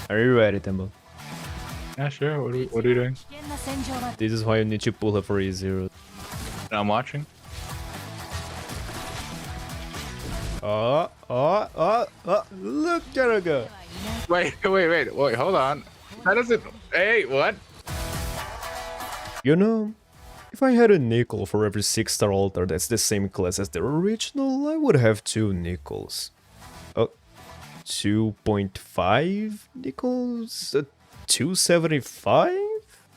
Are you ready, Tembo? Yeah, sure. What are you doing? This is why you need to pull her for E0. I'm watching. Look at her go. Wait, hold on. How does it... Hey, what? You know, if I had a nickel for every 6-star altar that's the same class as the original, I would have 2 nickels. 2.5 nickels? 275?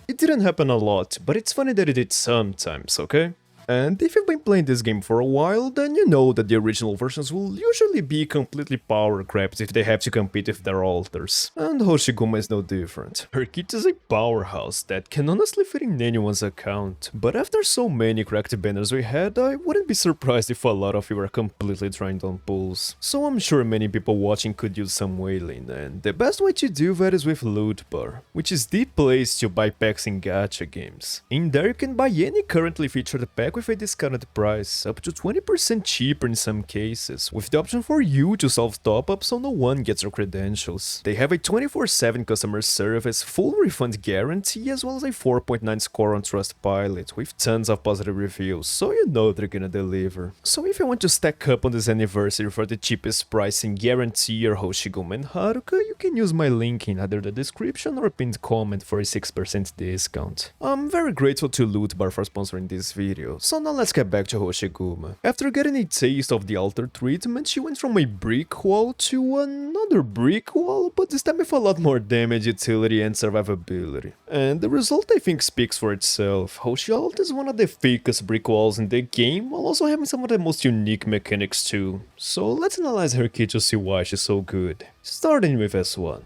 It didn't happen a lot, but it's funny that it did sometimes, okay? And if you've been playing this game for a while, then you know that the original versions will usually be completely power crept if they have to compete with their altars. And Hoshiguma is no different. Her kit is a powerhouse that can honestly fit in anyone's account. But after so many cracked banners we had, I wouldn't be surprised if a lot of you are completely drained on pulls. So I'm sure many people watching could use some whaling, and the best way to do that is with Loot Bar, which is the place to buy packs in gacha games. In there you can buy any currently featured pack with a discounted price, up to 20% cheaper in some cases, with the option for you to self top-up so no one gets your credentials. They have a 24/7 customer service, full refund guarantee, as well as a 4.9 score on Trustpilot, with tons of positive reviews, so you know they're gonna deliver. So if you want to stack up on this anniversary for the cheapest price and guarantee your Hoshiguma and Haruka, you can use my link in either the description or pinned comment for a 6% discount. I'm very grateful to Loot Bar for sponsoring this video, so now let's get back to Hoshiguma. After getting a taste of the altar treatment, she went from a brick wall to another brick wall, but this time with a lot more damage, utility and survivability. And the result I think speaks for itself. Hoshi Alt is one of the fakest brick walls in the game, while also having some of the most unique mechanics too. So let's analyze her kit to see why she's so good. Starting with S1.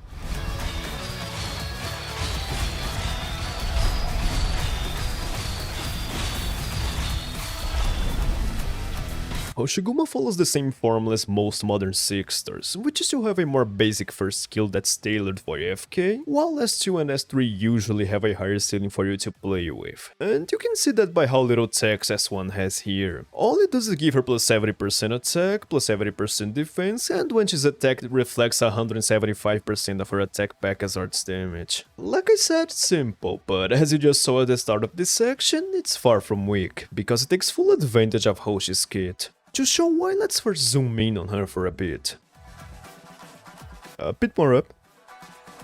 Hoshiguma follows the same formula as most modern 6-stars, which is to have a more basic first skill that's tailored for AFK, while S2 and S3 usually have a higher ceiling for you to play with. And you can see that by how little attacks S1 has here. All it does is give her plus 70% attack, plus 70% defense, and when she's attacked it reflects 175% of her attack back as arts damage. Like I said, simple, but as you just saw at the start of this section, it's far from weak, because it takes full advantage of Hoshi's kit. To show why, let's first zoom in on her for a bit. A bit more up.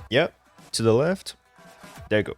Yeah, to the left. There you go.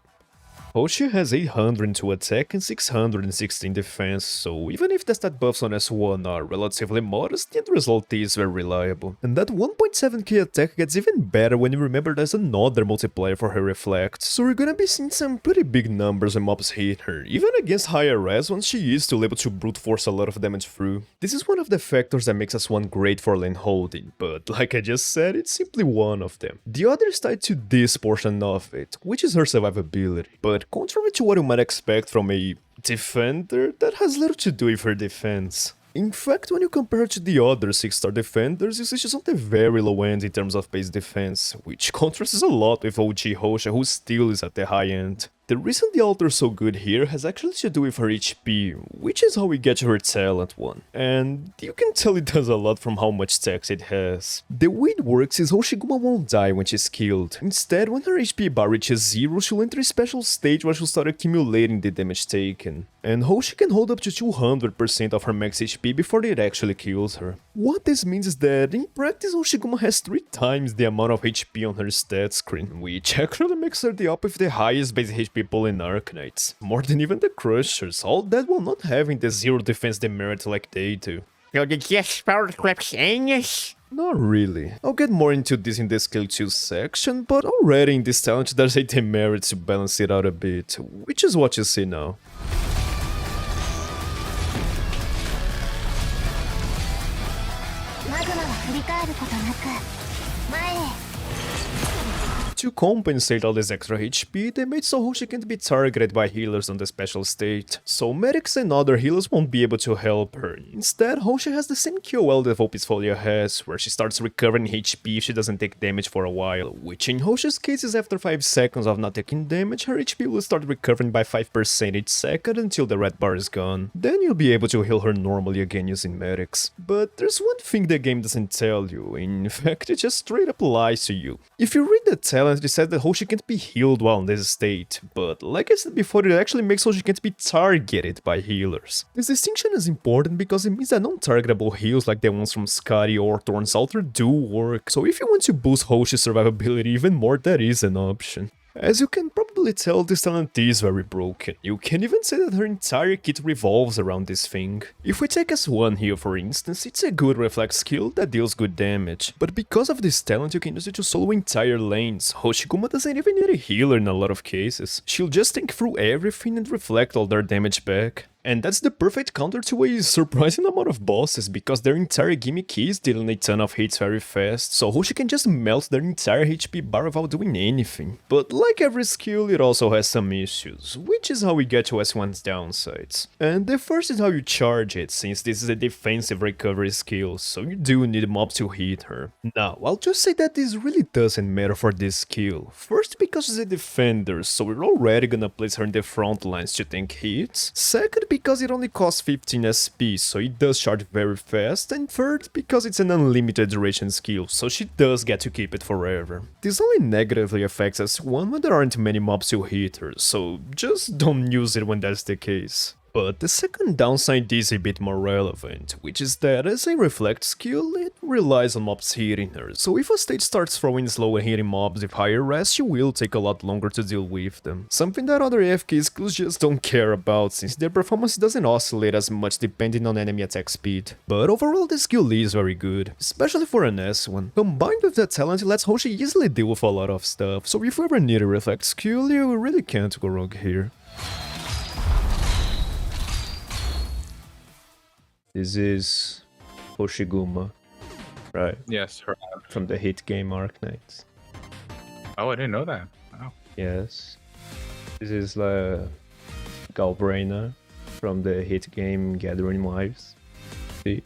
Hoshi has 802 attack and 616 defense, so even if the stat buffs on S1 are relatively modest, the end result is very reliable. And that 1.7k attack gets even better when you remember there's another multiplier for her reflect, so we're gonna be seeing some pretty big numbers when mobs hit her, even against higher res once she is still able to brute force a lot of damage through. This is one of the factors that makes S1 great for lane holding, but like I just said, it's simply one of them. The other is tied to this portion of it, which is her survivability, but contrary to what you might expect from a defender, that has little to do with her defense. In fact, when you compare her to the other 6-star defenders, you see she's on the very low end in terms of base defense, which contrasts a lot with OG Hosha, who still is at the high end. The reason the altar is so good here has actually to do with her HP, which is how we get to her talent one. And you can tell it does a lot from how much stacks it has. The way it works is Hoshiguma won't die when she's killed. Instead, when her HP bar reaches 0, she'll enter a special stage where she'll start accumulating the damage taken. And Hoshi can hold up to 200% of her max HP before it actually kills her. What this means is that, in practice, Hoshiguma has 3 times the amount of HP on her stat screen, which actually makes her the op with the highest base HP people in arknights, more than even the crushers, all that while not having the 0 defense demerit like they do. So did you spell the clips English? Not really. I'll get more into this in the skill 2 section, but already in this talent there's a demerit to balance it out a bit, which is what you see now. To compensate all this extra HP, they made so Hoshi can't be targeted by healers on the special state, so medics and other healers won't be able to help her. Instead, Hoshi has the same QOL that Vopisfolia has, where she starts recovering HP if she doesn't take damage for a while, which in Hoshi's case is after 5 seconds of not taking damage, her HP will start recovering by 5% each second until the red bar is gone. Then you'll be able to heal her normally again using medics. But there's one thing the game doesn't tell you, in fact it just straight up lies to you. If you read the talent, it says that Hoshi can't be healed while in this state, but like I said before, it actually makes Hoshi can't be targeted by healers. This distinction is important because it means that non-targetable heals like the ones from Scotty or Thorn's Altar do work, so if you want to boost Hoshi's survivability even more, that is an option. As you can probably tell, this talent is very broken. You can even say that her entire kit revolves around this thing. If we take S1 here for instance, it's a good reflex skill that deals good damage, but because of this talent you can use it to solo entire lanes. Hoshiguma doesn't even need a healer in a lot of cases. She'll just tank through everything and reflect all their damage back. And that's the perfect counter to a surprising amount of bosses, because their entire gimmick is dealing a ton of hits very fast, so Hoshi can just melt their entire HP bar without doing anything. But like every skill, it also has some issues, which is how we get to S1's downsides. And the first is how you charge it, since this is a defensive recovery skill, so you do need mobs to hit her. Now, I'll just say that this really doesn't matter for this skill. First, because she's a defender, so we're already gonna place her in the front lines to tank hits. Second, because it only costs 15 SP, so it does charge very fast, and third, because it's an unlimited duration skill, so she does get to keep it forever. This only negatively affects S1 when there aren't many mobs to hit her, so just don't use it when that's the case. But the second downside is a bit more relevant, which is that as a reflect skill, it relies on mobs hitting her, so if a stage starts throwing slow and hitting mobs with higher res, she will take a lot longer to deal with them. Something that other AFK skills just don't care about, since their performance doesn't oscillate as much depending on enemy attack speed. But overall this skill is very good, especially for an S1. Combined with that talent, it lets Hoshi easily deal with a lot of stuff, so if you ever need a reflect skill, you really can't go wrong here. This is Hoshiguma, right? Yes, her. From the hit game Arknights. Oh, I didn't know that. Wow. Yes. This is Galbrainer from the hit game Gathering Wives. See?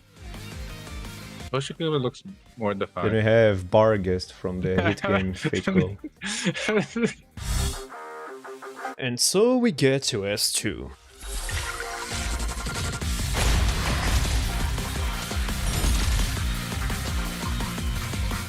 Hoshiguma looks more defined. Then we have Barghest from the hit game Fate Go. And so we get to S2.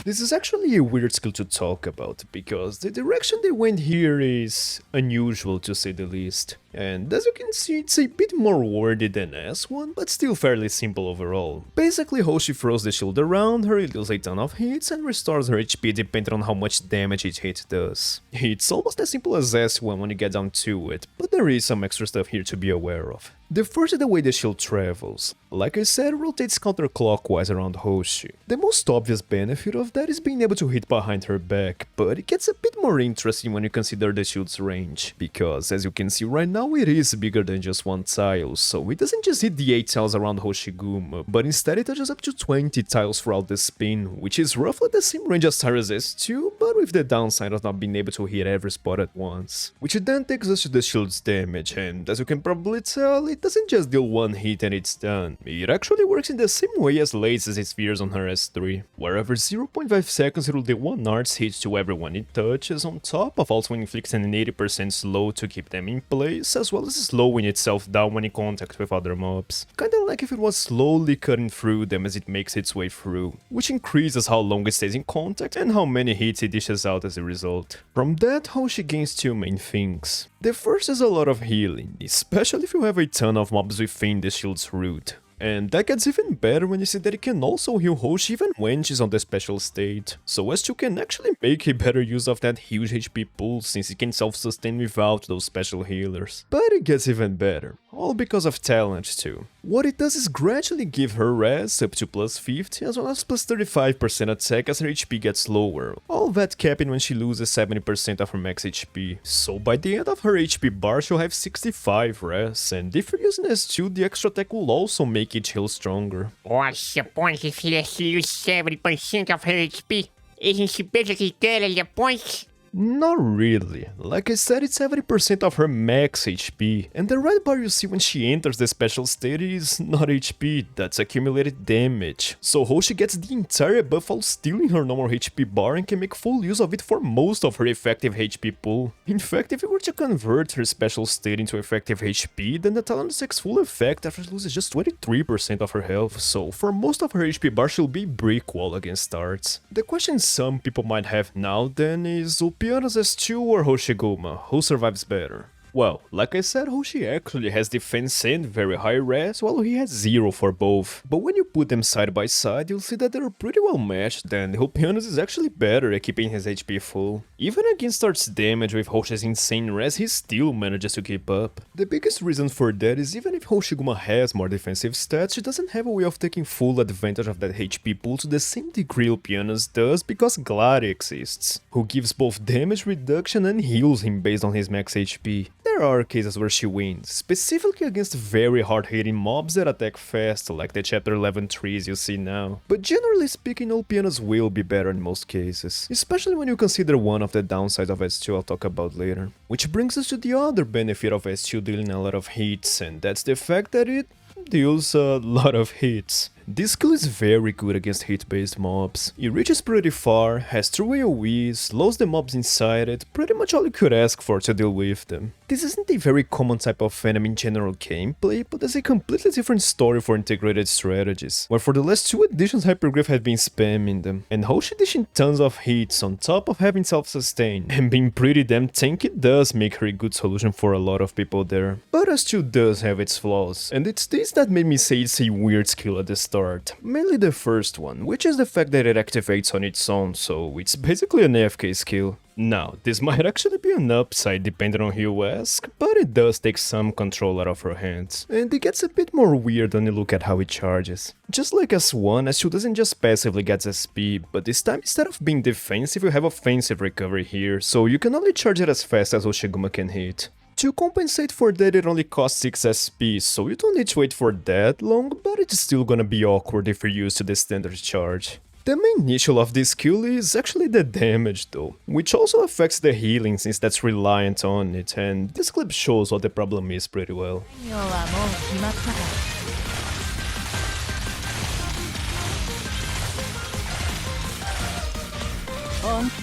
This is actually a weird skill to talk about, because the direction they went here is unusual to say the least. And as you can see, it's a bit more wordy than S1, but still fairly simple overall. Basically, Hoshi throws the shield around her, it deals a ton of hits, and restores her HP depending on how much damage each hit does. It's almost as simple as S1 when you get down to it, but there is some extra stuff here to be aware of. The first is the way the shield travels. Like I said, it rotates counterclockwise around Hoshi. The most obvious benefit of that is being able to hit behind her back, but it gets a bit more interesting when you consider the shield's range, because as you can see right now, it is bigger than just one tile, so it doesn't just hit the 8 tiles around Hoshiguma, but instead it touches up to 20 tiles throughout the spin, which is roughly the same range as Tara's S2, but with the downside of not being able to hit every spot at once. Which then takes us to the shield's damage, and as you can probably tell, it doesn't just deal one hit and it's done. It actually works in the same way as Lace's spheres on her S3, where every 0.5 seconds it will deal one arts hit to everyone it touches, on top of also inflicting an 80% slow to keep them in place, as well as slowing itself down when in contact with other mobs. Kinda like if it was slowly cutting through them as it makes its way through, which increases how long it stays in contact and how many hits it dishes out as a result. From that, Hoshi gains two main things. The first is a lot of healing, especially if you have a ton of mobs within the shield's root. And that gets even better when you see that it can also heal Hoshi even when she's on the special state, so S2 can actually make a better use of that huge HP pool since it can self-sustain without those special healers. But it gets even better, all because of talent too. What it does is gradually give her res up to plus 50 as well as plus 35% attack as her HP gets lower, all that capping when she loses 70% of her max HP. So by the end of her HP bar she'll have 65 res, and if you're using S2 the extra attack will also make each heal stronger. What's the point if she has to lose 70% of her HP? Isn't she basically dead at the point? Not really. Like I said, it's 70% of her max HP, and the red bar you see when she enters the special state is not HP, that's accumulated damage. So Hoshi gets the entire buff while stealing her normal HP bar and can make full use of it for most of her effective HP pool. In fact, if you were to convert her special state into effective HP, then the talent takes full effect after she loses just 23% of her health, so for most of her HP bar she'll be brick wall against darts. The question some people might have now then is, Ulpiana's S2 or Hoshiguma, who survives better? Well, like I said, Hoshi actually has defense and very high res, while he has 0 for both. But when you put them side by side, you'll see that they're pretty well matched, and Hopiana's is actually better at keeping his HP full. Even against Art's damage with Hoshi's insane res, he still manages to keep up. The biggest reason for that is even if Hoshiguma has more defensive stats, she doesn't have a way of taking full advantage of that HP pool to the same degree Ulpiana's does because Gladi exists, who gives both damage reduction and heals him based on his max HP. There are cases where she wins, specifically against very hard-hitting mobs that attack fast, like the chapter 11 trees you see now. But generally speaking, Ulpiana's will be better in most cases, especially when you consider one of the downsides of S2 I'll talk about later. Which brings us to the other benefit of S2 dealing a lot of hits, and that's the fact that it deals a lot of hits. This skill is very good against hit-based mobs. It reaches pretty far, has true AoE, slows the mobs inside it, pretty much all you could ask for to deal with them. This isn't a very common type of enemy in general gameplay, but there's a completely different story for integrated strategies, where for the last 2 editions Hypergriff had been spamming them, and Hoshi dishing tons of hits on top of having self-sustain, and being pretty damn tanky does make her a good solution for a lot of people there. But S2 does have its flaws, and it's this that made me say it's a weird skill at the start. Mainly the first one, which is the fact that it activates on its own, so it's basically an AFK skill. Now, this might actually be an upside depending on who you ask, but it does take some control out of her hands, and it gets a bit more weird when you look at how it charges. Just like S1, S2 doesn't just passively get SP, but this time instead of being defensive you have offensive recovery here, so you can only charge it as fast as Hoshiguma can hit. To compensate for that, it only costs 6 SP, so you don't need to wait for that long, but it's still gonna be awkward if you're used to the standard charge. The main issue of this skill is actually the damage though, which also affects the healing since that's reliant on it, and this clip shows what the problem is pretty well.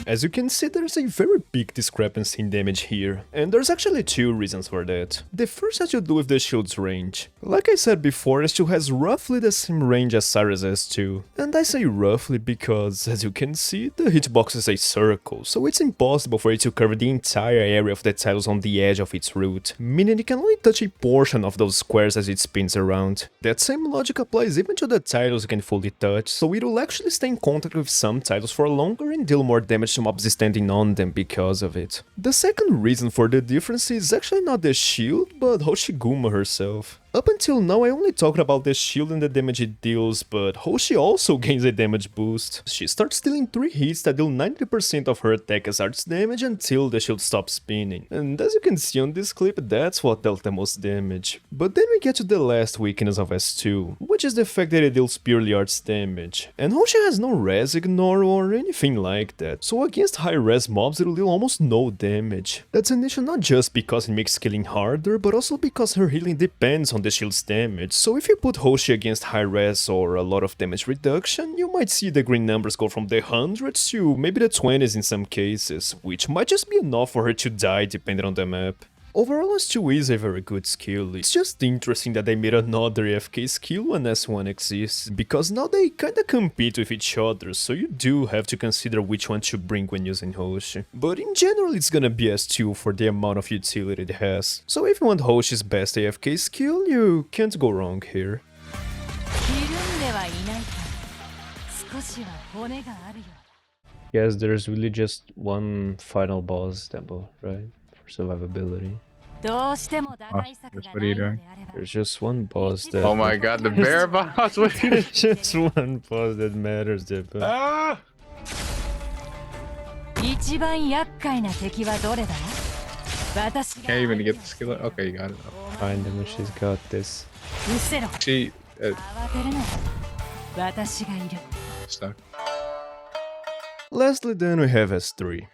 As you can see, there's a very big discrepancy in damage here, and there's actually 2 reasons for that. The first has to do with the shield's range. Like I said before, S2 has roughly the same range as Cyrus S2, and I say roughly because, as you can see, the hitbox is a circle, so it's impossible for it to cover the entire area of the tiles on the edge of its route, meaning it can only touch a portion of those squares as it spins around. That same logic applies even to the tiles you can fully touch, so it will actually stay in contact with some tiles for longer and deal more damage to mobs standing on them because of it. The second reason for the difference is actually not the shield, but Hoshiguma herself. Up until now I only talked about the shield and the damage it deals, but Hoshi also gains a damage boost. She starts dealing 3 hits that deal 90% of her attack as arts damage until the shield stops spinning, and as you can see on this clip, that's what dealt the most damage. But then we get to the last weakness of S2, which is the fact that it deals purely arts damage, and Hoshi has no res ignore or anything like that, so against high res mobs it'll deal almost no damage. That's an issue not just because it makes killing harder, but also because her healing depends on the shield's damage, so if you put Hoshi against high res or a lot of damage reduction, you might see the green numbers go from the hundreds to maybe the 20s in some cases, which might just be enough for her to die depending on the map. Overall, S2 is a very good skill. It's just interesting that they made another AFK skill when S1 exists, because now they kinda compete with each other, so you do have to consider which one to bring when using Hoshi. But in general, it's gonna be S2 for the amount of utility it has. So if you want Hoshi's best AFK skill, you can't go wrong here. Yes, there's really just one final boss tempo, right? For survivability. What are you doing? There's just one boss that... Oh my god, the bear boss! What are you There's just one boss that matters, Dippo. Ah! Can't even get the skill. Okay, you got it. Find him and she's got this. She... stuck. Lastly then we have S3.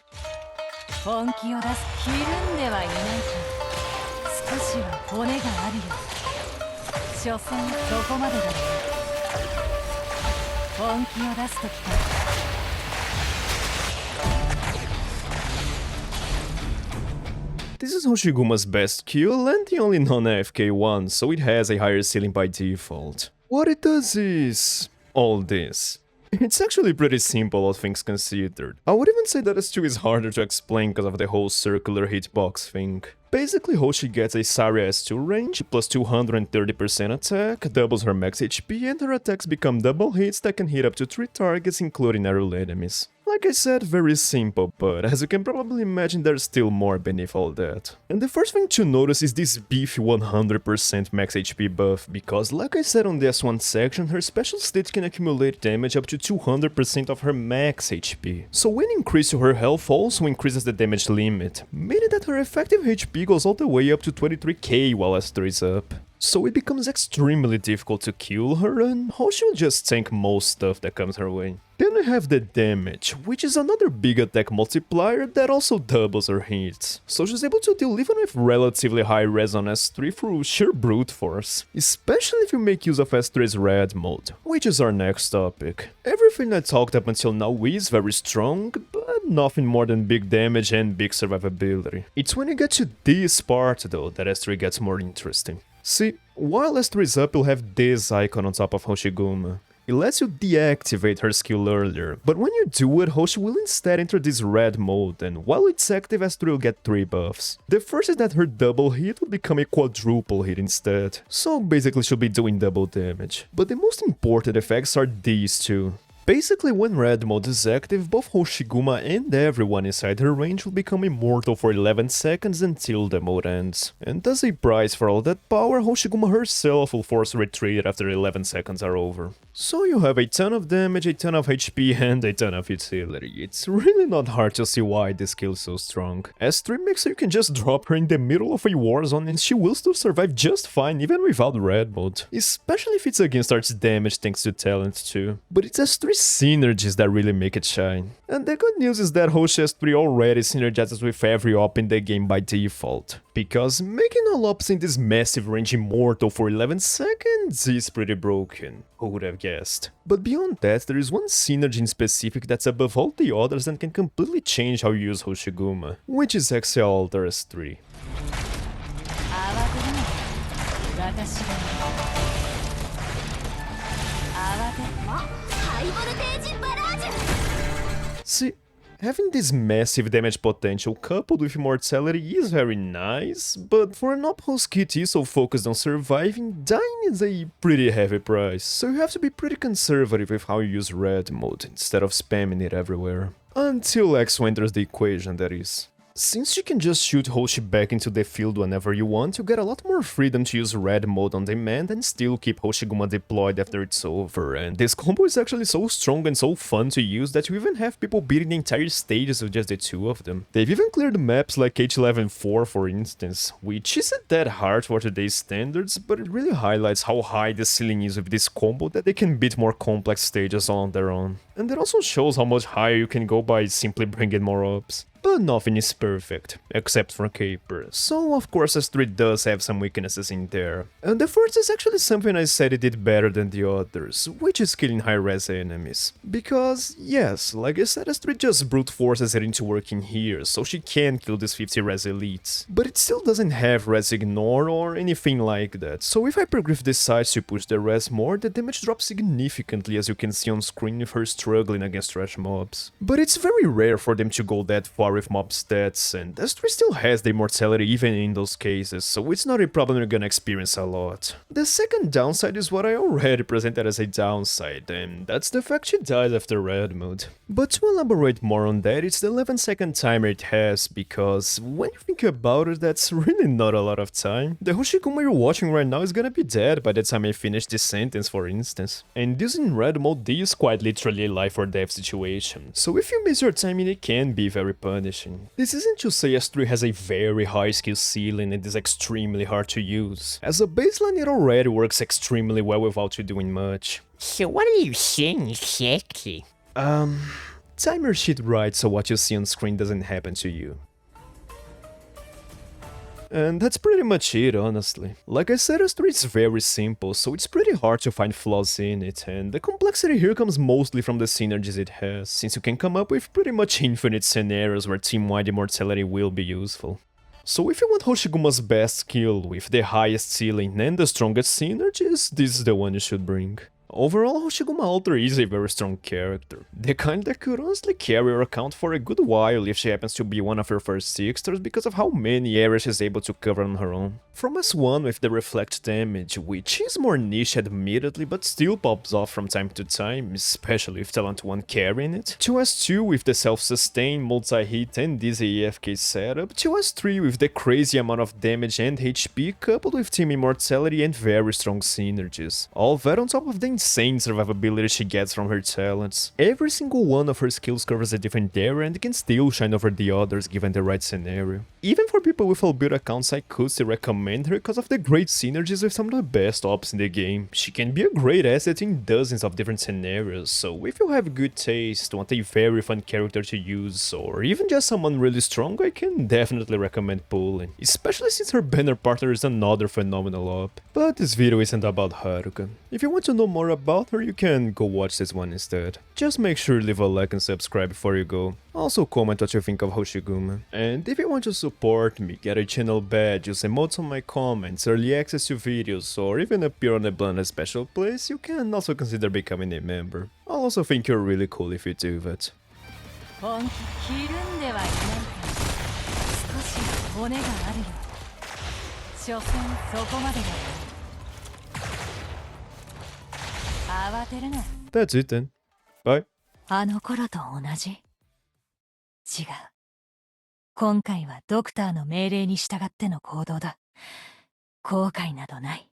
本気を出すひるんではいないか少しは骨があるよ所詮そこまでだろう本気を出すときか This is Hoshiguma's best skill and the only non-AFK one, so it has a higher ceiling by default. What it does is... all this. It's actually pretty simple, all things considered. I would even say that S2 is harder to explain because of the whole circular hitbox thing. Basically, Hoshi gets a Saria S2 range, plus 230% attack, doubles her max HP, and her attacks become double hits that can hit up to 3 targets, including aerial enemies. Like I said, very simple, but as you can probably imagine, there's still more beneath all that. And the first thing to notice is this beefy 100% max HP buff, because like I said on the S1 section, her special state can accumulate damage up to 200% of her max HP. So when increase to her health also increases the damage limit, meaning that her effective HP goes all the way up to 23k while S3 is up. So it becomes extremely difficult to kill her, and Hoshi will just tank most stuff that comes her way. Then we have the damage, which is another big attack multiplier that also doubles her hits. So she's able to deal even with relatively high res on S3 through sheer brute force. Especially if you make use of S3's red mode, which is our next topic. Everything I talked up until now is very strong, but nothing more than big damage and big survivability. It's when you get to this part though that S3 gets more interesting. See, while S3 is up, you'll have this icon on top of Hoshiguma. It lets you deactivate her skill earlier, but when you do it, Hoshi will instead enter this red mode, and while it's active, S3 will get 3 buffs. The first is that her double hit will become a quadruple hit instead, so basically she'll be doing double damage. But the most important effects are these two. Basically, when red mode is active, both Hoshiguma and everyone inside her range will become immortal for 11 seconds until the mode ends. And as a price for all that power, Hoshiguma herself will force retreat after 11 seconds are over. So you have a ton of damage, a ton of HP, and a ton of utility. It's really not hard to see why this skill is so strong. S3 makes so you can just drop her in the middle of a war zone and she will still survive just fine even without red mode. Especially if it's against arts damage thanks to talent too. But it's S3 synergies that really make it shine. And the good news is that Hoshi S3 already synergizes with every op in the game by default. Because making all ops in this massive range immortal for 11 seconds is pretty broken. Who would have guessed? But beyond that, there is one synergy in specific that's above all the others and can completely change how you use Hoshiguma, which is Axial Altar S3. See, having this massive damage potential coupled with immortality is very nice, but for an op whose kit is so focused on surviving, dying is a pretty heavy price, so you have to be pretty conservative with how you use red mode instead of spamming it everywhere. Until Exo enters the equation, that is. Since you can just shoot Hoshi back into the field whenever you want, you get a lot more freedom to use red mode on demand and still keep Hoshiguma deployed after it's over, and this combo is actually so strong and so fun to use that you even have people beating the entire stages with just the 2 of them. They've even cleared maps like H11-4 for instance, which isn't that hard for today's standards, but it really highlights how high the ceiling is with this combo that they can beat more complex stages on their own. And it also shows how much higher you can go by simply bringing more ops. But nothing is perfect, except for Caper, so of course S3 does have some weaknesses in there. And the first is actually something I said it did better than the others, which is killing high-res enemies. Because, yes, like I said, S3 just brute forces it into working here, so she can kill these 50 res elites. But it still doesn't have res ignore or anything like that, so if Hypergriff decides to push the res more, the damage drops significantly as you can see on screen with her struggling against trash mobs. But it's very rare for them to go that far with mob stats, and S3 still has the immortality even in those cases, so it's not a problem you're gonna experience a lot. The second downside is what I already presented as a downside, and that's the fact she dies after red mode. But to elaborate more on that, it's the 11-second timer it has, because when you think about it, that's really not a lot of time. The Hoshiguma you're watching right now is gonna be dead by the time I finish this sentence, for instance. And using red mode is quite literally a life or death situation, so if you miss your timing it can be very punishing. This isn't to say S3 has a very high skill ceiling and is extremely hard to use. As a baseline it already works extremely well without you doing much. So what are you saying exactly? Timer shit right so what you see on screen doesn't happen to you. And that's pretty much it, honestly. Like I said, S3 is very simple, so it's pretty hard to find flaws in it, and the complexity here comes mostly from the synergies it has, since you can come up with pretty much infinite scenarios where team-wide immortality will be useful. So if you want Hoshiguma's best skill with the highest ceiling and the strongest synergies, this is the one you should bring. Overall, Hoshiguma Alter is a very strong character, the kind that could honestly carry your account for a good while if she happens to be one of your first sixters because of how many areas she's able to cover on her own. From S1 with the reflect damage, which is more niche admittedly but still pops off from time to time, especially with Talent 1 carrying it, to S2 with the self-sustain, multi-hit and dizzy AFK setup, to S3 with the crazy amount of damage and HP coupled with team immortality and very strong synergies. All that on top of the insane survivability she gets from her talents. Every single one of her skills covers a different area and can still shine over the others given the right scenario. Even for people with all-build accounts, I could still recommend her because of the great synergies with some of the best ops in the game. She can be a great asset in dozens of different scenarios, so if you have good taste, want a very fun character to use, or even just someone really strong, I can definitely recommend pulling, especially since her banner partner is another phenomenal op. But this video isn't about Haruka. If you want to know more about her, you can go watch this one instead. Just make sure to leave a like and subscribe before you go. Also comment what you think of Hoshiguma. And if you want to support me, get a channel badge, use emotes on my comments, early access to videos, or even appear on a Blender special place, you can also consider becoming a member. I'll also think you're really cool if you do that. 本気ひるんではいないか少し骨があるよ所詮そこまでだ慌てるな That's it then. Bye. あの頃と同じ違う今回はドクターの命令に従っての行動だ後悔などない